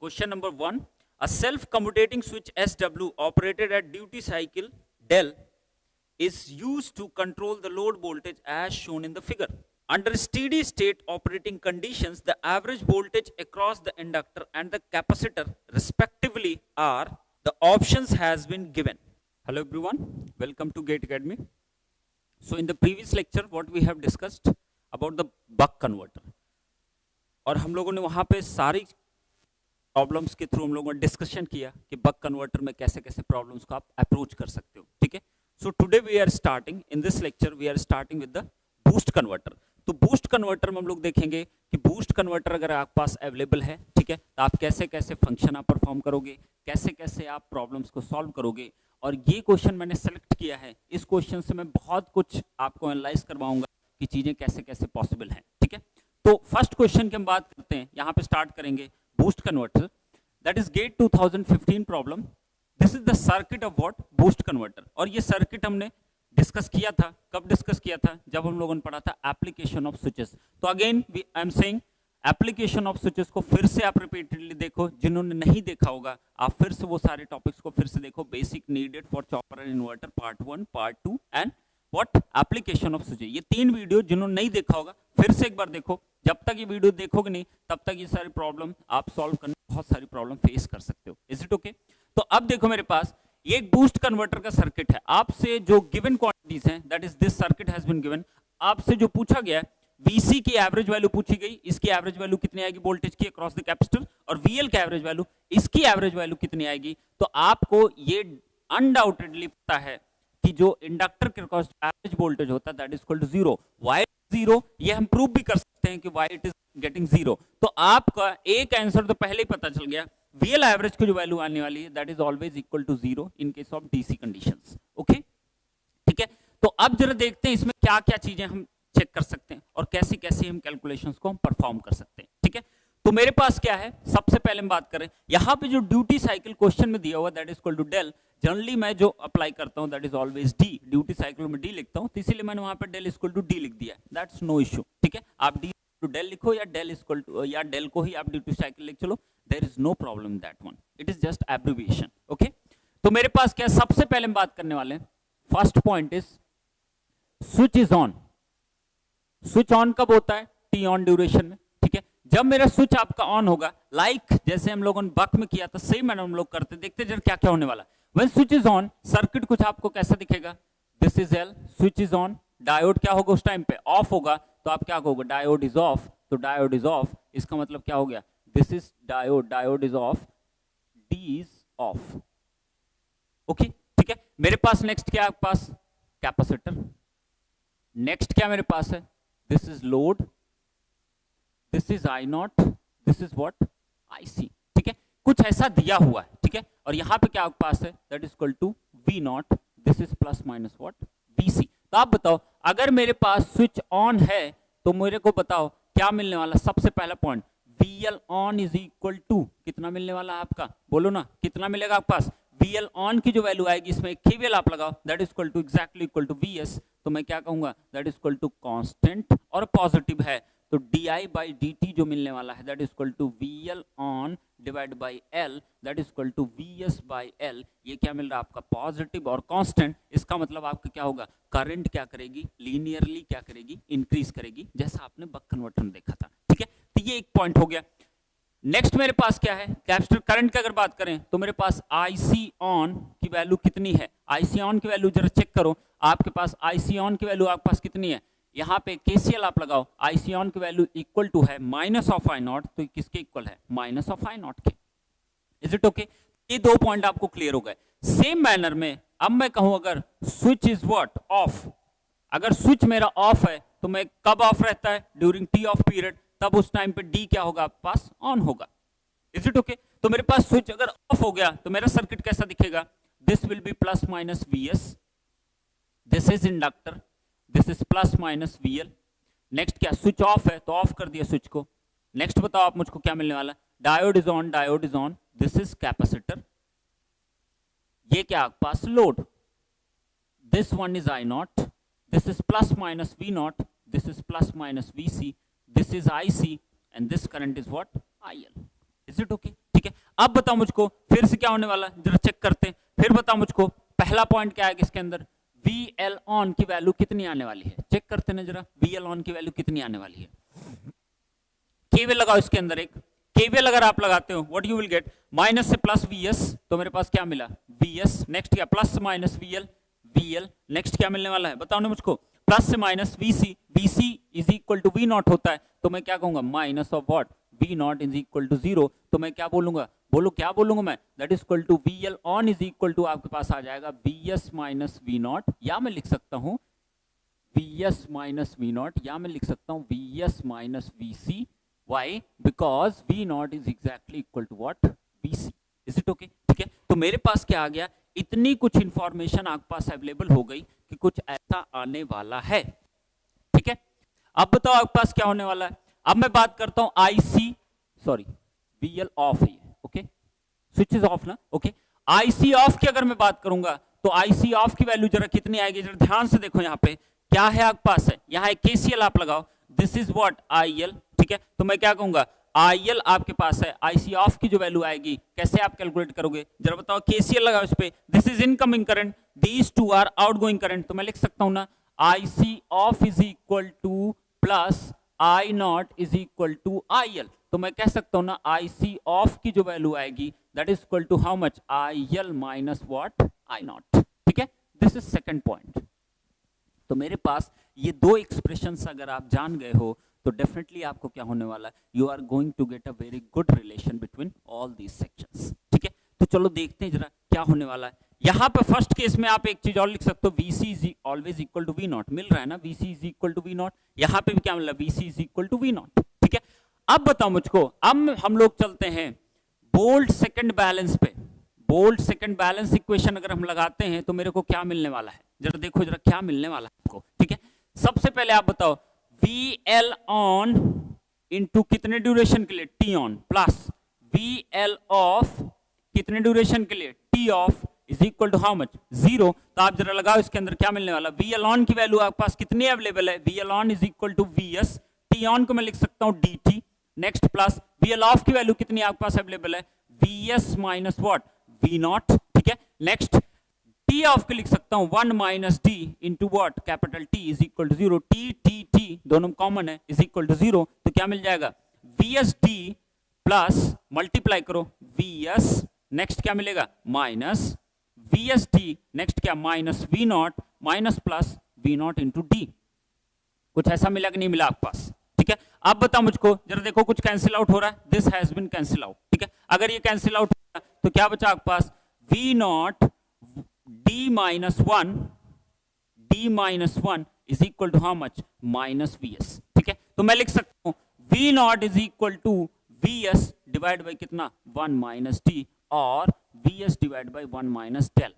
Question number 1. A self-commutating switch SW operated at duty cycle del is used to control the load voltage as shown in the figure. Under steady state operating conditions, the average voltage across the inductor and the capacitor respectively are, the options has been given. Hello everyone, welcome to Gate Academy. So in the previous lecture what we have discussed about the buck converter, और हम लोगों ने वहाँ पे सारी problems के through हम लोगों ने डिस्कशन किया कि बक कन्वर्टर में कैसे कैसे प्रॉब्लम्स को आप अप्रोच कर सकते हो, ठीक है. So today we are starting in this lecture we are starting with the boost converter. तो बूस्ट कन्वर्टर में हम लोग देखेंगे कि बूस्ट कन्वर्टर अगर आपके पास अवेलेबल है, ठीक है, तो आप कैसे कैसे फंक्शन आप परफॉर्म करोगे, कैसे कैसे आप प्रॉब्लम्स को सॉल्व करोगे. और ये क्वेश्चन मैंने सेलेक्ट किया है, इस क्वेश्चन से मैं बहुत कुछ आपको एनालाइज करवाऊंगा कि चीजें कैसे कैसे पॉसिबल हैं, ठीक है. तो फर्स्ट क्वेश्चन की हम बात करते हैं, यहाँ पे स्टार्ट करेंगे boost converter. That is get 2015 problem. This is the circuit of what, boost converter. और ये सर्किट हमने डिस्कस किया था, कब डिस्कस किया था, जब हम लोगों ने पढ़ा था एप्लीकेशन ऑफ स्विचेस. तो again I am saying application of switches को फिर से आप रिपीटेडली देखो, जिन्होंने नहीं देखा होगा आप फिर से वो सारे टॉपिक्स को फिर से देखो. Basic needed for chopper and inverter part 1, part 2 and what application of switches. ये 3 वीडियो जिन्होंने नहीं देखा होगा फिर से एक बार देखो. जब तक ये वीडियो देखोगे नहीं तब तक ये सारी प्रॉब्लम आप सॉल्व करने बहुत सारी प्रॉब्लम फेस कर सकते हो. Is it okay? तो अब देखो मेरे पास ये एक बूस्ट कन्वर्टर का सर्किट है. आपसे जो गिवन क्वांटिटीज हैं, that is this circuit has been given. आपसे जो पूछा गया है VC की एवरेज वैल्यू पूछी गई, इसकी एवरेज वैल्यू कितनी आएगी वोल्टेज की अक्रॉस द कैपेसिटर, और VL की एवरेज वैल्यू, इसकी एवरेज वैल्यू कितनी आएगी. तो आपको ये अनडाउटेडली पता है कि जो इंडक्टर के अक्रॉस एवरेज वोल्टेज होता है that is equal to 0. Why 0 ये हम प्रूव भी कर सकते हैं कि व्हाई इट इज गेटिंग 0. तो आपका एक आंसर तो पहले ही पता चल गया. VL एवरेज की जो वैल्यू आने वाली है that is always equal to 0 in case of DC conditions. Okay, ठीक है. तो अब जरा देखते हैं इसमें क्या क्या चीजें हम चेक कर सकते हैं और कैसे कैसे हम कैलकुलेशंस को हम परफॉर्म कर सकते हैं, ठीक है. तो मेरे पास क्या है, सबसे पहले हम बात करें यहाँ पे जो ड्यूटी साइकिल क्वेश्चन में दिया हुआ that is equal to del. Generally मैं जो अप्लाई करता हूँ that is always D. Duty cycle में डी लिखता हूँ, तो इसीलिए मैंने वहां पे डेल इक्वल टू डी लिख दिया. दैट्स नो इश्यू, ठीक है. आप डी टू डेल लिखो या डेल इक्वल टू या डेल को ही आप ड्यूटी साइकिल लिख चलो, there is no problem that one. It is just abbreviation. Okay, तो मेरे पास क्या, सबसे पहले हम बात करने वाले हैं, first point is switch is on. Switch on कब होता है, टी ऑन ड्यूरेशन में, ठीक है. जब मेरा स्विच आपका ऑन होगा, लाइक जैसे हम लोगों ने बक में किया था सेम मैंने हम लोग करते, देखते जरा क्या क्या होने वाला. When switch is on circuit कुछ आपको कैसा दिखेगा, this is L, switch is on. Diode क्या होगा उस टाइम पे, ऑफ होगा, तो आप क्या कहोगे, डायोड इज ऑफ. तो डायोड इज ऑफ, इसका मतलब क्या हो गया, this is diode, diode is of, D is of. Okay, ठीक है. मेरे पास नेक्स्ट क्या है, आपके पास कैपेसिटर. नेक्स्ट क्या मेरे पास है, this is load, this is I naught, this is what, IC, ठीक है. कुछ ऐसा दिया हुआ है, ठीक है. और यहां पे क्या आपके पास है, that is equal to V naught, this is plus minus what, VC. तो आप बताओ अगर मेरे पास स्विच ऑन है तो मेरे को बताओ क्या मिलने वाला. सबसे पहला point, VL on is equal to कितना मिलने वाला है आपका, बोलो ना कितना मिलेगा आपके पास. VL ऑन की जो वैल्यू आएगी इसमें KVL आप लगाओ, that is equal to exactly equal to VS. तो मैं क्या कहूंगा, that is equal to constant और पॉजिटिव है, तो di/dt जो मिलने वाला है that is equal to VL on divide by L, that is equal to VS/L. ये क्या मिल रहा है आपका, पॉजिटिव और कांस्टेंट. इसका मतलब आपका क्या होगा, करंट क्या करेगी, लीनियरली क्या करेगी, इंक्रीज करेगी, जैसा आपने बक कन्वर्टर में देखा था, ठीक है. तो ये एक पॉइंट हो गया. नेक्स्ट मेरे पास क्या है, कैपेसिटर करंट की अगर बात करें तो मेरे पास IC ऑन की वैल्यू कितनी है. IC ऑन की वैल्यू जरा चेक करो, आपके पास IC ऑन की वैल्यू आपके पास कितनी है. यहाँ पे KCL आप लगाओ, IC ऑन की वैल्यू इक्वल टू है माइनस ऑफ I नॉट, तो किसके इक्वल है, माइनस ऑफ I नॉट के. Is it okay? ये 2 पॉइंट आपको क्लियर हो गए. सेम मैनर में अब मैं कहूं अगर स्विच इज व्हाट, ऑफ. अगर स्विच मेरा ऑफ है तो मैं कब ऑफ रहता है, ड्यूरिंग टी ऑफ पीरियड, तब उस टाइम पे डी क्या होगा आपके पास, ऑन होगा. Is it okay? तो मेरे पास स्विच अगर ऑफ हो गया तो मेरा सर्किट कैसा दिखेगा, this will B plus minus VS, this is inductor, this is plus minus VL. Next क्या, स्विच ऑफ है तो ऑफ कर दिया स्विच को. नेक्स्ट बताओ आप मुझको क्या मिलने वाला, diode is on, diode is on, this is capacitor. ये क्या आपके पास load, this one is I naught, this is plus minus V naught, this is plus minus VC, this is IC and this current is what, IL. Is it okay? ठीक है. अब बताओ मुझको फिर से क्या होने वाला, जरा चेक करते हैं। फिर बताओ मुझको पहला पॉइंट क्या है इसके अंदर, VL ऑन की वैल्यू कितनी आने वाली है, चेक करते हैं जरा VL ऑन की वैल्यू कितनी आने वाली है। केवीएल लगाओ इसके अंदर एक, केवीएल अगर आप लगाते हो what you will get, minus से प्लस VS, तो मेरे पास क्या मिला VS, नेक्स्ट क्या प्लस से माइनस VL, नेक्स्ट क्या मिलने वाला है बताओ ना मुझको, प्लस से minus VC is equal to V not होता है, तो मैं क्या कहूंगा minus of what V not is equal to 0, तो मैं क्या बोलूंगा, बोलो क्या बोलूंगा मैं, that is equal to VL on is equal to आपके पास आ जाएगा VS माइनस V नॉट, या मैं लिख सकता हूं VS माइनस V नॉट, या मैं लिख सकता हूं VS minus VC। Why? Because V naught is exactly equal to what? VC. Is it okay? ठीक है, तो मेरे पास क्या आ गया, इतनी कुछ इंफॉर्मेशन आपके पास अवेलेबल हो गई कि कुछ ऐसा आने वाला है। ठीक है, अब बताओ आपके पास क्या होने वाला है। अब मैं बात करता हूं VL ऑफ है, ओके, स्विच इज ऑफ ना, ओके। IC ऑफ की अगर मैं बात करूंगा तो IC ऑफ की वैल्यू जरा कितनी आएगी, जरा ध्यान से देखो यहाँ पे क्या है आपके पास है, यहाँ एक KCL आप लगाओ, दिस इज व्हाट IL, ठीक है, तो मैं क्या कहूंगा IL आपके पास है, IC ऑफ की जो वैल्यू आएगी कैसे आप कैलकुलेट करोगे, जरा बताओ, KCL लगाओ इस पे, this is incoming current, these two are outgoing current, तो मैं लिख सकता हूं ना IC off is equal to plus I not is equal to IL, तो मैं कह सकता हूं ना IC ऑफ की जो वैल्यू आएगी that is equal to how much IL minus what I not. ठीक है, दिस इज सेकंड पॉइंट। तो मेरे पास ये दो एक्सप्रेशंस अगर आप जान गए हो तो डेफिनेटली आपको क्या होने वाला है, you are going to get a very good relation between all these sections. ठीक है, तो चलो देखते हैं जरा क्या होने वाला है। यहाँ पे फर्स्ट केस में आप एक चीज और लिख सकते हो, VC is always equal to V naught, मिल रहा है ना, VC is equal to V naught, यहाँ पे भी क्या मिला VC is equal to V not. ठीक है, अब बताओ मुझको, अब हम लोग चलते हैं बोल्ट सेकंड बैलेंस पे। बोल्ट सेकंड बैलेंस इक्वेशन अगर हम लगाते हैं तो मेरे को क्या मिलने वाला है, जरा देखो जरा क्या मिलने वाला है आपको। ठीक है, सबसे पहले आप बताओ VL ऑन इंटू कितने ड्यूरेशन के लिए T on, plus VL off कितने ड्यूरेशन के लिए T off is equal to how much 0। तो आप जरा लगाओ इसके अंदर क्या मिलने वाला, VL ऑन की वैल्यू आपके पास कितनी अवेलेबल है, VL on is equal to VS, T on को मैं लिख सकता हूं DT, next plus VL off की वैल्यू कितनी आपके पास अवेलेबल है, VS minus what V not. ठीक है, नेक्स्ट T ऑफ के लिख सकता हूं 1 minus D into what capital T is equal to 0, T दोनों कॉमन है इज इक्वल टू 0, तो क्या मिल जाएगा VSD प्लस मल्टीप्लाई करो VS, नेक्स्ट क्या मिलेगा माइनस VSD, नेक्स्ट क्या minus V not minus plus V not into D। कुछ ऐसा मिला कि नहीं मिला आपके पास। ठीक है, अब बताओ मुझको जरा देखो कुछ कैंसिल आउट हो रहा है, this has been cancel out. ठीक है, अगर ये कैंसिल आउट हो रहा तो क्या बचा आपके पास V not D minus one is equal to how much minus VS। ठीक है, तो मैं लिख सकता हूं V not is equal to VS divide by कितना 1 माइनस D और VS divide by 1 minus del.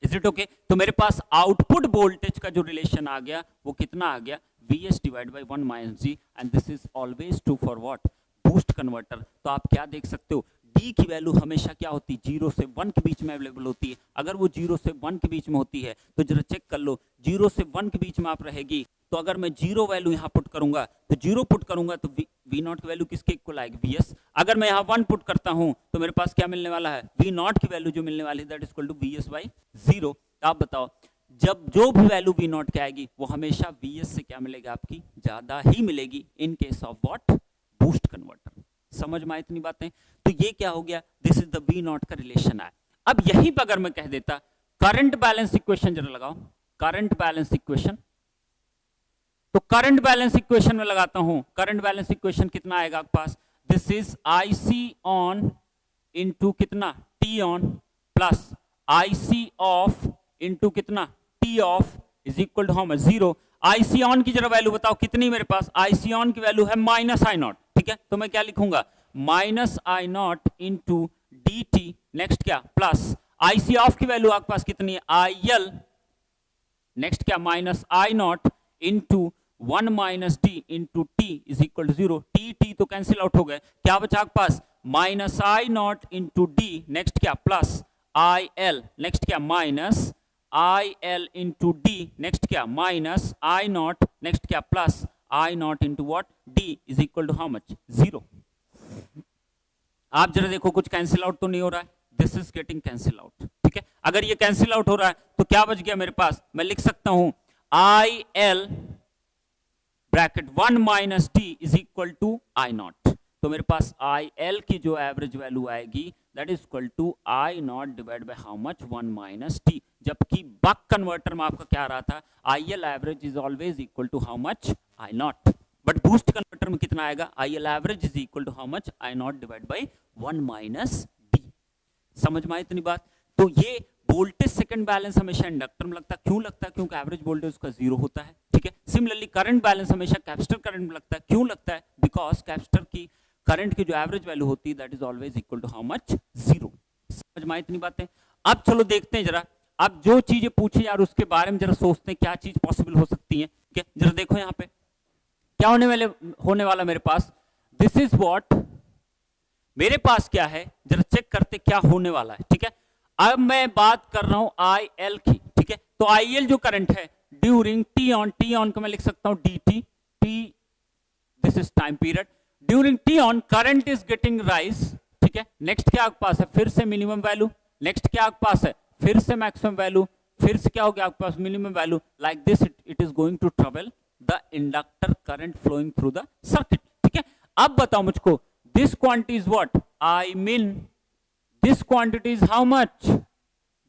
Is it okay, तो मेरे पास आउटपुट वोल्टेज का जो रिलेशन आ गया वो कितना आ गया VS divide by 1 minus D, and this is always true for what boost converter. तो आप क्या देख सकते हो, D की वैल्यू हमेशा क्या होती है 0 से 1 के बीच में अवेलेबल होती है। अगर वो 0 से 1 के बीच में होती है तो जरा चेक कर लो, 0 से 1 के बीच में आप रहेगी, तो अगर मैं 0 वैल्यू यहाँ पुट करूंगा तो 0 पुट करूंगा तो V नॉट की वैल्यू किसके इक्वल आएगी VS। अगर मैं यहाँ 1 पुट करता हूँ तो मेरे पास क्या मिलने वाला है, V नॉट की वैल्यू जो मिलने वाली है that is equal to VS by 0। आप बताओ जब जो भी वैल्यू V नॉट की आएगी वो हमेशा VS से क्या मिलेगी आपकी ज्यादा ही मिलेगी इन case of what boost converter. समझ में आए इतनी बातें, तो ये क्या हो गया, this is the V not का रिलेशन है। अब यहीं पर अगर मैं कह देता करंट बैलेंस इक्वेशन जरा लगाओ, करंट बैलेंस इक्वेशन, तो करंट बैलेंस इक्वेशन में लगाता हूं, करंट बैलेंस इक्वेशन कितना आएगा आपके पास, this is IC on into कितना T on plus IC off into कितना T off is equal to how much 0। IC on की जरा वैल्यू बताओ कितनी, मेरे पास IC ऑन की वैल्यू है माइनस I नॉट। ठीक है, तो मैं क्या लिखूंगा minus I naught into DT, next क्या प्लस IC ऑफ की वैल्यू आपके पास कितनी है IL, नेक्स्ट क्या minus I naught into 1 minus D into T is equal to 0, T तो कैंसिल आउट हो गए, क्या बचा आपके पास minus I naught into D, next क्या प्लस IL, नेक्स्ट क्या minus IL into D, next क्या माइनस I नॉट, नेक्स्ट क्या plus I naught into what D is equal to how much 0। आप जरा देखो कुछ कैंसिल आउट तो नहीं हो रहा है, this is getting cancel out, ठीक है। अगर ये कैंसिल आउट हो रहा है तो क्या बच गया मेरे पास, मैं लिख सकता हूं I L bracket 1 minus T is equal to I not. तो मेरे पास आई एल की जो एवरेज वैल्यू आएगी that is equal to I not divide by how much 1 minus T, जबकि बक कन्वर्टर में आपका क्या आ रहा था, I L average is always equal to how much I not, but boost converter में कितना आएगा, I L average is equal to how much I not divide by 1 minus D. समझ में आई इतनी बात। तो ये वोल्टेज सेकंड बैलेंस हमेशा इंडक्टर में लगता है, क्यों लगता है, क्योंकि एवरेज वोल्टेज उसका जीरो होता है, ठीक है। सिमिलरली करंट बैलेंस हमेशा कैपेसिटर करंट में लगता है, क्यों लगता है, बिकॉज कैपेसिटर की करंट की जो एवरेज वैल्यू होती है that is always equal to how much, zero. समझ में आई इतनी बातें। अब चलो देखते हैं जरा, अब जो चीजें पूछी यार उसके बारे में जरा सोचते हैं क्या चीज पॉसिबल हो सकती है, ठीक है। जरा देखो यहाँ पे क्या होने वाला मेरे पास, दिस इज व्हाट, मेरे पास क्या है, जरा चेक करते क्या होने वाला है, ठीक है। अब मैं बात कर रहा हूं आई एल की, ठीक है। तो आई एल जो करंट है ड्यूरिंग टी ऑन को मैं लिख सकता हूं D T, this is time period, during T on current is getting rise, ठीक है। नेक्स्ट क्या आपके पास है, फिर से मिनिमम वैल्यू, नेक्स्ट क्या आपके पास है, फिर से मैक्सिमम वैल्यू, फिर से क्या हो गया आपके पास minimum value, like this it is going to travel the inductor current flowing through the circuit, ठीक है। अब बताओ मुझको this quantity is what, I min, this quantity is how much,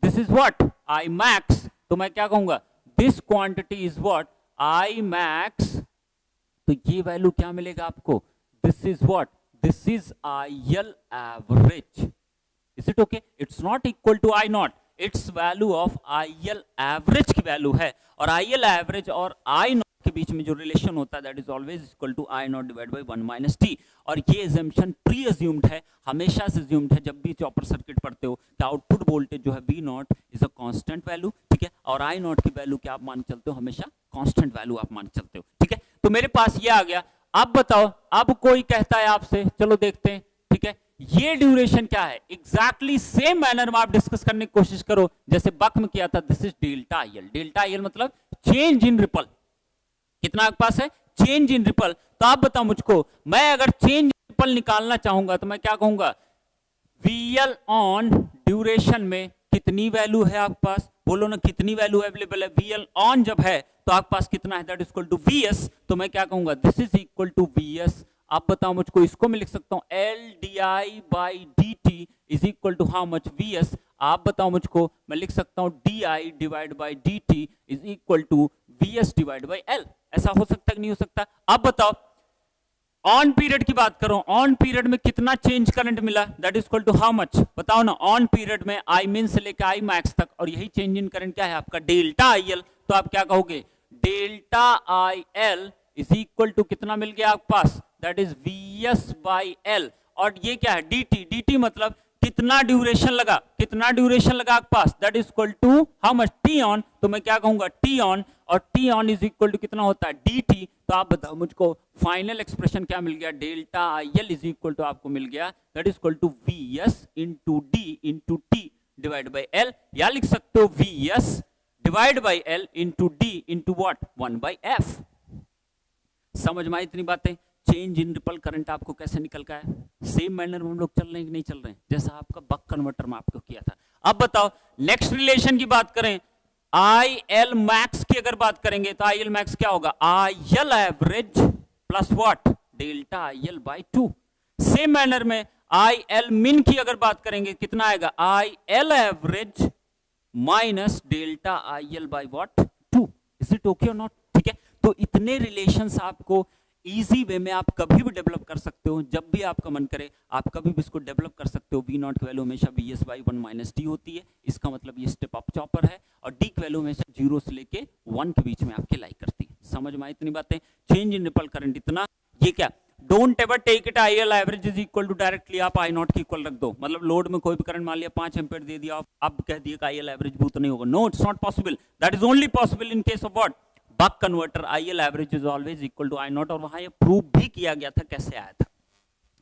this is what, I max, तो मैं क्या कहूंगा, this quantity is what, I max, तो ये वैल्यू क्या मिलेगा आपको, this is what, this is IL average, is it okay, it's not equal to I naught, it's value of IL average की वैल्यू है, और IL average और I naught के बीच में जो रिलेशन होता है that is always equal to I not divide by 1 minus T. और ये एजम्पशन प्री अज्यूम्ड है, हमेशा से अज्यूम्ड है जब भी चॉपर सर्किट पढ़ते हो कि आउटपुट वोल्टेज जो है V not is a constant value, ठीक है, और आई नॉट की वैल्यू क्या आप मान चलते हो, हमेशा कांस्टेंट वैल्यू आप मान चलते हो, ठीक है। तो मेरे पास ये आ गया। अब बताओ, अब कोई कहता है आपसे, चलो देखते हैं, ठीक है, ये ड्यूरेशन क्या है, एग्जैक्टली सेम मैनर में आप डिस्कस करने की कोशिश करो जैसे बक में किया था, this is delta I L, delta I L मतलब चेंज इन रिपल, कितना आपके पास है, चेंज इन रिपल। तो आप बताओ मुझको, मैं अगर चेंज इन रिपल निकालना चाहूंगा तो मैं क्या कहूंगा, वीएल ऑन ड्यूरेशन में कितनी वैल्यू है आपके पास, बोलो ना कितनी वैल्यू अवेलेबल है, वीएल ऑन जब है तो आपके पास कितना है, that is equal to VS, तो मैं क्या कहूंगा, this is equal to VS. आप बताओ मुझको, इसको मैं लिख सकता हूं L D I by D T is equal to how much, VS. आप बताओ मुझको, मैं लिख सकता हूं D I divide by D T is equal to VS divide by L. ऐसा हो सकता है कि नहीं हो सकता। अब बताओ, ऑन पीरियड की बात करो, ऑन पीरियड में कितना चेंज करंट मिला, that is equal to how much, बताओ ना, ऑन पीरियड में आई मिन से लेकर आई मैक्स तक, और यही चेंज इन करंट क्या है आपका, डेल्टा आई एल। तो आप क्या कहोगे, delta I L is equal to कितना मिल गया आपके पास, that is VS by L. और ये क्या है, डी टी मतलब कितना ड्यूरेशन लगा, कितना ड्यूरेशन लगा आपके पास, that is equal to how much, T on. तो मैं क्या कहूंगा, टी ऑन, और T on is equal to कितना होता है, डी टी। तो आप बताओ मुझको फाइनल एक्सप्रेशन क्या मिल गया, delta I L is equal to आपको मिल गया that is equal to V S into D into T divide by L, या लिख सकते हो V S divide by L into D into what, 1 by F. समझ में आई इतनी बातें। चेंज इन रिपल करंट आपको कैसे निकल का है, सेम मैनर में हम लोग चल रहे हैं कि नहीं चल रहे हैं, जैसा आपका बक कन्वर्टर में आपको किया था। अब बताओ नेक्स्ट रिलेशन की बात करें, आई एल मैक्स की अगर बात करेंगे तो आई एल मैक्स क्या होगा, आई L average plus what, delta I L by 2। Same manner में आई एल मिन की अगर बात करेंगे कितना आएगा, I L average minus delta I L by what 2। Is it okay और नॉट, ठीक है। तो इतने रिलेशंस आपको इजी वे में आप कभी भी डेवलप कर सकते हो, जब भी आपका मन करे आप कभी भी इसको डेवलप कर सकते हो। वी नॉट की वैल्यू हमेशा V S by 1 minus D होती है, इसका मतलब ये स्टेप अप चॉपर है, और डी की वैल्यू हमेशा 0 से लेके 1 के बीच में आपके लाई करती है। समझ में आई इतनी बातें। चेंज इन रिपल करंट इतना, ये क्या, don't ever take it I L average is equal to directly आप आई नॉट की इक्वल रख दो, मतलब लोड में कोई भी करंट मान लिया 5 एम्पीयर दे दिया, आप कह दिए आई एल एवरेज भूत नहीं होगा, no it's not possible, that is only possible in case of what, buck converter I L average is always equal to I not, और वहां ये प्रूव भी किया गया था कैसे आया था।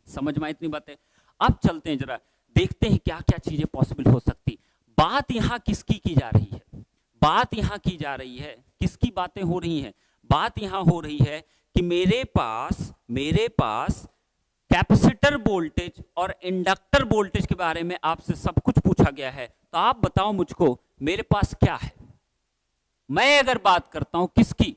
समझ में इतनी बातें। अब चलते हैं जरा देखते हैं क्या क्या चीजें पॉसिबल हो सकती। बात यहां किसकी की जा रही है, बात यहां की जा रही है, किसकी बातें हो रही हैं, बात यहां हो रही है कि मेरे पास कैपेसिटर वोल्टेज और इंडक्टर वोल्टेज के बारे में आपसे सब कुछ पूछा गया है, तो आप बताओ मुझको मेरे पास क्या है। मैं अगर बात करता हूं किसकी,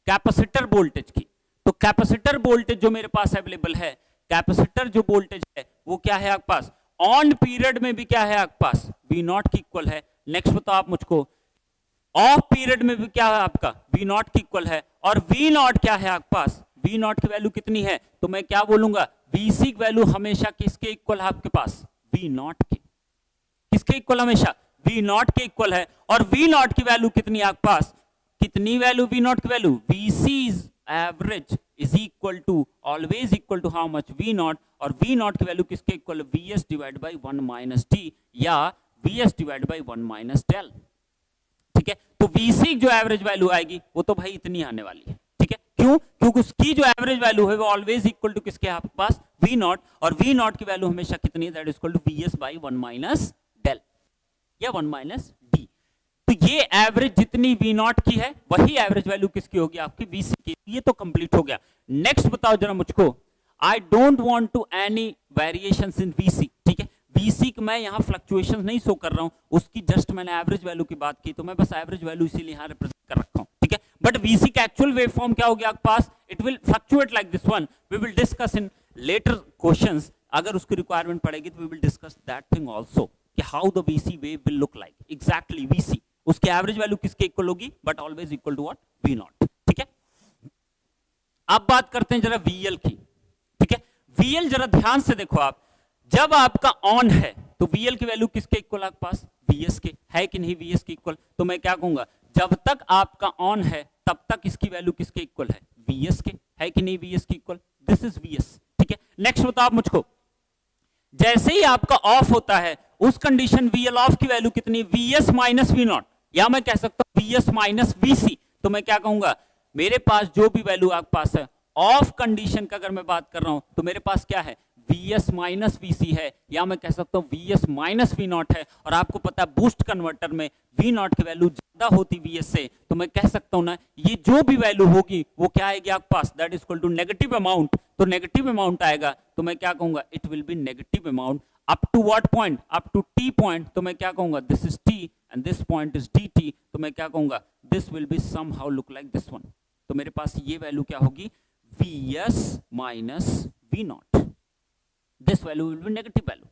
कैपेसिटर वोल्टेज की, तो कैपेसिटर वोल्टेज जो मेरे पास अवेलेबल है, कैपेसिटर जो वोल्टेज है वो क्या है आपके पास, ऑन पीरियड में भी क्या है आपके पास, वी नॉट की इक्वल है। नेक्स्ट बताओ आप मुझको, ऑफ पीरियड में भी क्या है आपका, वी नॉट की इक्वल है। और वी नॉट क्या है आपके पास, वी नॉट की वैल्यू कितनी है, तो मैं क्या बोलूंगा, वीसी की वैल्यू हमेशा किसके इक्वल है आपके पास, वी नॉट के। किसके इक्वल, हमेशा वी नॉट के इक्वल है। और वी नॉट की वैल्यू कितनी है आपके पास, कितनी वैल्यू, वी नॉट की value, VC is average is equal to, always equal to how much, V not. और वी नॉट की वैल्यू किसके इक्वल, VS divide by 1 minus D या VS divide by 1 minus del. ठीक है, तो वीसी जो एवरेज वैल्यू आएगी वो तो भाई इतनी आने वाली है। ठीक है, क्यों, क्योंकि उसकी जो एवरेज वैल्यू है वो ऑलवेज इक्वल टू किसके आपके पास, वी नॉट। और वी नॉट की वैल्यू हमेशा कितनी है, that is equal to VS by 1 minus del या 1 माइनस डी। तो ये एवरेज जितनी वी नॉट की है वही एवरेज वैल्यू किसकी होगी, आपकी वीसी की। ये तो कंप्लीट हो गया। नेक्स्ट बताओ जरा मुझको, I don't want to any variations in VC. ठीक है, वीसी की मैं यहाँ फ्लक्चुएशन नहीं शो कर रहा हूँ, उसकी जस्ट मैंने एवरेज वैल्यू की बात की, तो मैं बस एवरेज वैल्यू इसीलिए यहाँ रिप्रेजेंट कर रखा हूँ। ठीक है, बट वीसी का एक्चुअल वेव फॉर्म क्या हो गया आपके पास, it will fluctuate like this one. We will discuss in later questions, अगर उसकी रिक्वायरमेंट पड़ेगी तो we will discuss that thing also, कि how the VC wave will look like. Exactly VC, उसकी एवरेज वैल्यू किसके इक्वल होगी, but always equal to what, V naught. ठीक है, अब बात करते हैं जरा वीएल की। ठीक है, वीएल जरा ध्यान से देखो आप, जब आपका ऑन है तो वीएल की वैल्यू किसके इक्वल आपके पास, वीएस के, है कि नहीं वीएस के इक्वल। तो मैं क्या कहूंगा, जब तक आपका ऑन है तब तक इसकी वैल्यू किसके इक्वल है, वीएस के, है कि नहीं वीएस के इक्वल, दिस इज वीएस। ठीक है, नेक्स्ट बताओ आप मुझको, जैसे ही आपका ऑफ होता है उस कंडीशन वीएल ऑफ की वैल्यू कितनी, वीएस माइनस वी नॉट, या मैं कह सकता हूं वीएस माइनस वीसी। तो मैं क्या कहूंगा, मेरे पास जो भी वैल्यू आपके पास है ऑफ कंडीशन का अगर मैं बात कर रहा हूं तो मेरे पास क्या है, Vs माइनस वीसी है, या मैं कह सकता हूं Vs माइनस वी नॉट है। और आपको पता है बूस्ट कन्वर्टर में वी नॉट की वैल्यू ज्यादा होती Vs से, तो मैं कह सकता हूं ना ये जो भी वैल्यू होगी वो क्या आएगी आपके पास, that is equal to negative amount. तो नेगेटिव अमाउंट आएगा तो मैं क्या कहूंगा, it will be negative amount up to what point, up to T point. तो मैं क्या कहूंगा, this is T and this point is D T. तो मैं क्या कहूंगा, this will be somehow look like this one. तो मेरे पास ये वैल्यू क्या होगी, Vs minus V naught, this value will be negative value.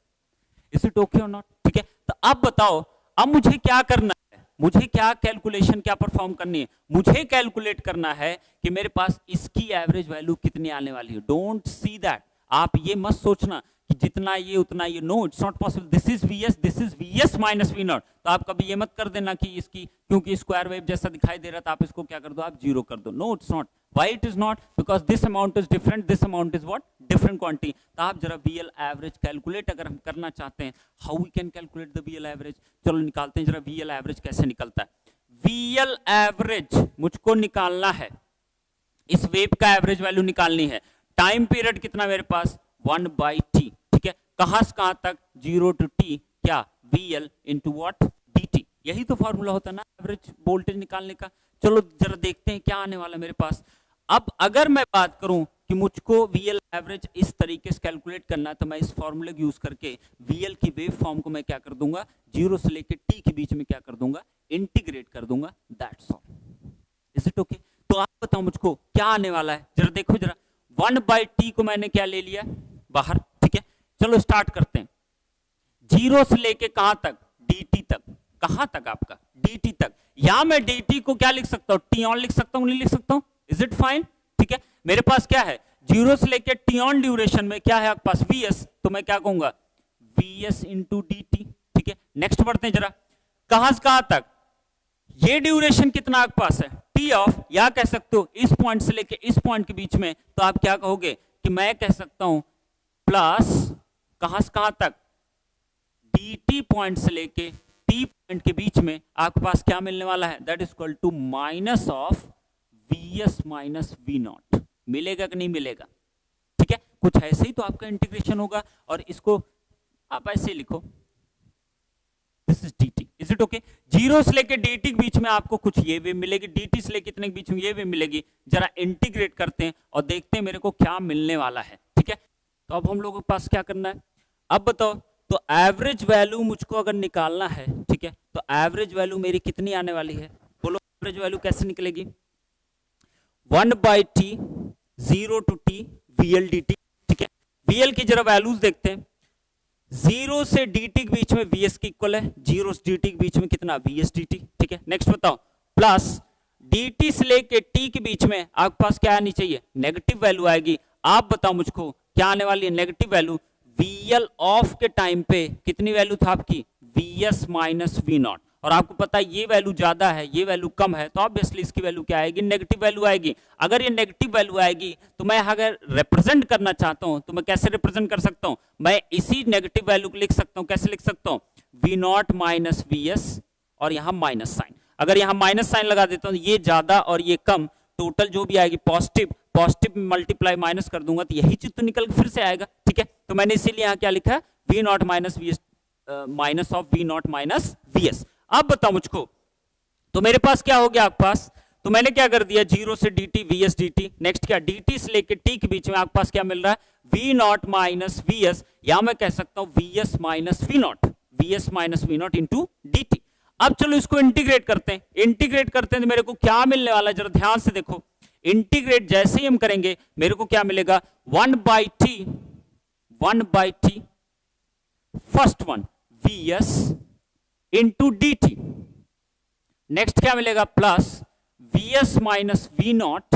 Is it okay और नॉट। ठीक है, तो अब बताओ अब मुझे क्या करना है, मुझे क्या कैलकुलेशन क्या परफॉर्म करनी है, मुझे कैलकुलेट करना है कि मेरे पास इसकी एवरेज वैल्यू कितनी आने वाली है। डोंट सी दैट, आप ये मत सोचना कि जितना ये उतना ये, no it's not possible, this is Vs minus V not. तो आप कभी ये मत कर देना कि इसकी क्योंकि स्क्वायर वेव जैसा दिखाई दे रहा था आप इसको क्या कर दो, आप जीरो कर दो। No it's not, why it is not, because this amount is different, this amount is what, different quantity। तो आप जरा VL एवरेज कैलकुलेट अगर हम करना चाहते हैं, how we can calculate the VL average, चलो निकालते हैं जरा VL एवरेज कैसे निकलता है। VL एवरेज मुझको निकालना है, इस वेव का एवरेज वैल्यू निकालनी है। टाइम पीरियड कितना मेरे पास, 1/t। ठीक है, कहां से कहां तक, 0 to t, क्या VL into what, dt। यही तो फॉर्मूला होता है ना एवरेज वोल्टेज निकालने का। चलो जरा देखते हैं क्या आने वाला मेरे पास। अब अगर मैं बात करूं कि मुझको VL एवरेज इस तरीके से कैलकुलेट करना है, तो मैं इस फॉर्मूले यूज करके VL की वेव फॉर्म को मैं क्या कर दूंगा, 0 से लेके t के बीच में क्या कर दूंगा, इंटीग्रेट कर दूंगा, that's all. Is it okay. तो आप बताओ मुझको क्या आने वाला है, जरा देखो जरा, 1/t को मैंने क्या ले लिया बाहर। ठीक है, चलो स्टार्ट करते हैं, 0 से लेके कहां तक, dt तक, कहां तक आपका, dt तक। या मैं dt को क्या लिख सकता हूं, टी ऑन लिख सकता हूं, नहीं लिख सकता हूं, इज इट फाइन। ठीक है, मेरे पास क्या है, 0 से लेके टी ऑन ड्यूरेशन में क्या है आपके पास, Vs। तो मैं क्या कहूंगा, Vs इंटू dt। ठीक है, नेक्स्ट बढ़ते हैं जरा, कहां से कहां तक, ये ड्यूरेशन कितना आपके पास है, टी ऑफ, या कह सकते हो इस पॉइंट से लेके इस पॉइंट के बीच में। तो आप क्या कहोगे कि मैं कह सकता हूं प्लस कहां से कहां तक, dt पॉइंट से लेके टी पॉइंट के बीच में आपके पास क्या मिलने वाला है, that is equal to minus of Vs minus V not. मिलेगा कि नहीं मिलेगा। ठीक है, कुछ ऐसे ही तो आपका इंटीग्रेशन होगा, और इसको आप ऐसे लिखो, this is dt। Is it okay. 0 से लेके dt के बीच में आपको कुछ ये वेव मिलेगी, dt से लेके कितने के बीच में ये वेव मिलेगी। जरा इंटीग्रेट करते हैं और देखते हैं मेरे को क्या मिलने वाला है। ठीक है, तो अब हम लोगों के पास क्या करना है, अब बताओ, तो एवरेज वैल्यू मुझको अगर निकालना है, ठीक है, तो एवरेज वैल्यू मेरी कितनी आने वाली है, बोलो एवरेज वैल्यू कैसे निकलेगी, 1/t 0 to t vl dt, ठीक है। vl की जरा वैल्यूज देखते हैं, 0 से dt के बीच में vs की इक्वल है, 0 से dt के बीच में कितना vs dt, ठीक है। नेक्स्ट बताओ, प्लस dt से लेके t के बीच में आपके पास क्या आनी चाहिए, नेगेटिव वैल्यू आएगी। आप बताओ मुझको क्या आने वाली है नेगेटिव वैल्यू, vl ऑफ के टाइम पे कितनी वैल्यू था आपकी, vs माइनस वी नॉट, और आपको पता है ये वैल्यू ज्यादा है, ये वैल्यू कम है, तो ऑब्वियसली इसकी वैल्यू क्या आएगी, नेगेटिव वैल्यू आएगी। अगर ये नेगेटिव वैल्यू आएगी तो मैं अगर रिप्रेजेंट करना चाहता हूं तो मैं कैसे रिप्रेजेंट कर सकता हूं, मैं इसी नेगेटिव वैल्यू को लिख सकता हूं, कैसे लिख सकता हूं, V not minus V S, और यहां माइनस साइन, अगर यहां माइनस साइन लगा देता हूं, ये ज्यादा और ये कम, टोटल जो भी आएगी पॉजिटिव, पॉजिटिव मल्टीप्लाई माइनस कर दूंगा तो यही चीज तो निकल के फिर से आएगा, ठीक है। तो मैंने इसीलिए यहां क्या लिखा है, V not minus V S, minus of V not minus V S. अब बताओ मुझको, तो मेरे पास क्या हो गया आपके पास, तो मैंने क्या कर दिया, 0 से dt vs dt, नेक्स्ट क्या dt से लेके t के बीच में आपके पास क्या मिल रहा है, v नॉट माइनस vs, या मैं कह सकता हूं vs minus v not, vs minus v not into dt। अब चलो इसको इंटीग्रेट करते हैं, इंटीग्रेट करते हैं तो मेरे को क्या मिलने वाला है, जरा ध्यान से देखो, इंटीग्रेट जैसे ही हम करेंगे मेरे को क्या मिलेगा, 1/t first one vs into D T, next क्या मिलेगा, plus vs minus V not,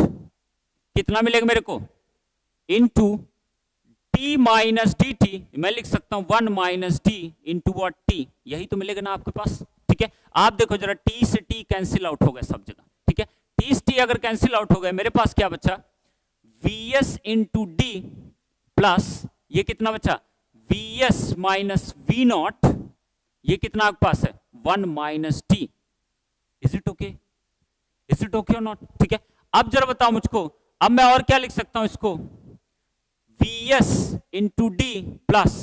कितना मिलेगा मेरे को, into t minus D T, मैं लिख सकता हूं 1 minus D into what t, यही तो मिलेगा ना आपके पास, ठीक है। आप देखो जरा t से t कैंसिल आउट हो गया सब जगह, ठीक है, t से t अगर कैंसिल आउट हो गए मेरे पास क्या बचा, vs इंटू डी प्लस ये कितना बचा, vs माइनस वी नॉट, ये कितना आपके पास है, 1 minus T, is it okay, is it okay और नॉट, ठीक है। अब जरा बताओ मुझको, अब मैं और क्या लिख सकता हूं इसको, vs into D plus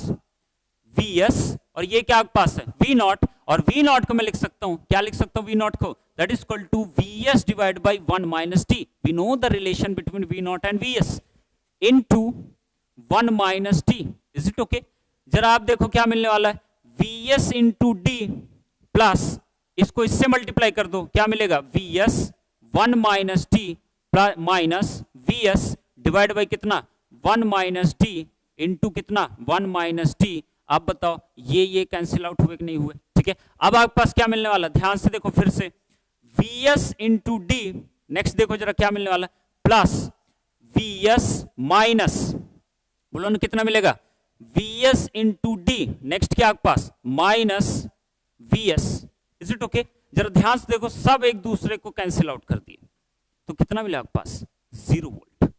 vs, और ये क्या आपके पास है v नॉट, और v नॉट को मैं लिख सकता हूं, क्या लिख सकता हूं v नॉट को, that is equal to vs divide by 1 minus t, we know the relation between v not and vs, into 1 minus t, is it okay. जरा आप देखो क्या मिलने वाला है, vs इंटू डी प्लस इसको इससे मल्टीप्लाई कर दो, क्या मिलेगा, vs 1 minus T minus vs divide by कितना, 1 माइनस टी इंटू कितना, 1 माइनस टी। आप बताओ ये कैंसिल आउट हुए कि नहीं हुए, ठीक है। अब आपके पास क्या मिलने वाला, ध्यान से देखो फिर से, vs इंटू डी, नेक्स्ट देखो जरा क्या मिलने वाला, प्लस vs माइनस, बोलो ना कितना मिलेगा, vs इंटू डी, नेक्स्ट क्या आपके पास, minus vs, is it okay. जरा ध्यान से देखो, सब एक दूसरे को कैंसिल आउट कर दिए, तो कितना मिला आपके पास, 0 वोल्ट,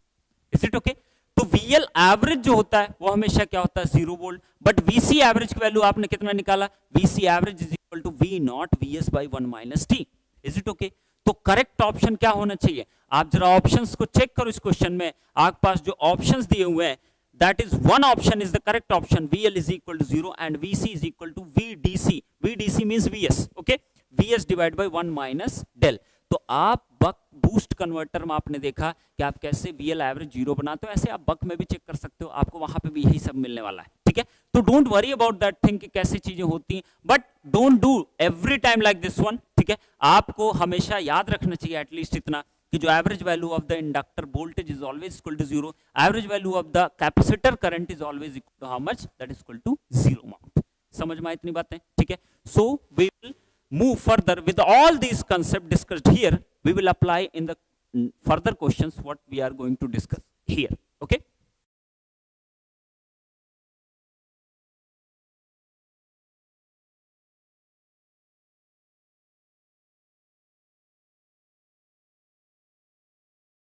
इज इट ओके। तो VL एवरेज जो होता है वो हमेशा क्या होता है, 0 वोल्ट, बट VC एवरेज की वैल्यू आपने कितना निकाला, VC average is equal to V not VS by 1 minus T, is it okay. तो करेक्ट ऑप्शन क्या होना चाहिए, आप जरा ऑप्शंस को चेक करो, इस क्वेश्चन में आपके पास जो ऑप्शंस दिए हुए हैं, that is one option is the correct option, VL is equal to 0 and VC is equal to VDC, VDC means VS, okay, VS divided by 1 minus del। तो आप बक बूस्ट कन्वर्टर में आपने देखा कि आप कैसे VL एवरेज 0 बनाते हो, ऐसे आप बक में भी चेक कर सकते हो, आपको वहां पे भी यही सब मिलने वाला है, ठीक है। तो don't worry about that thing कि कैसे चीजें होती हैं, but don't do every time like this one, ठीक है। आपको हमेशा याद रखना चाहिए एटलीस्ट इतना कि जो average value of the inductor voltage is always equal to 0, average value of the capacitor current is always equal to how much, that is equal to 0 amount. समझ में आई इतनी बातें, ठीक है। So we will move further with all these concepts discussed here, we will apply in the further questions what we are going to discuss here, okay।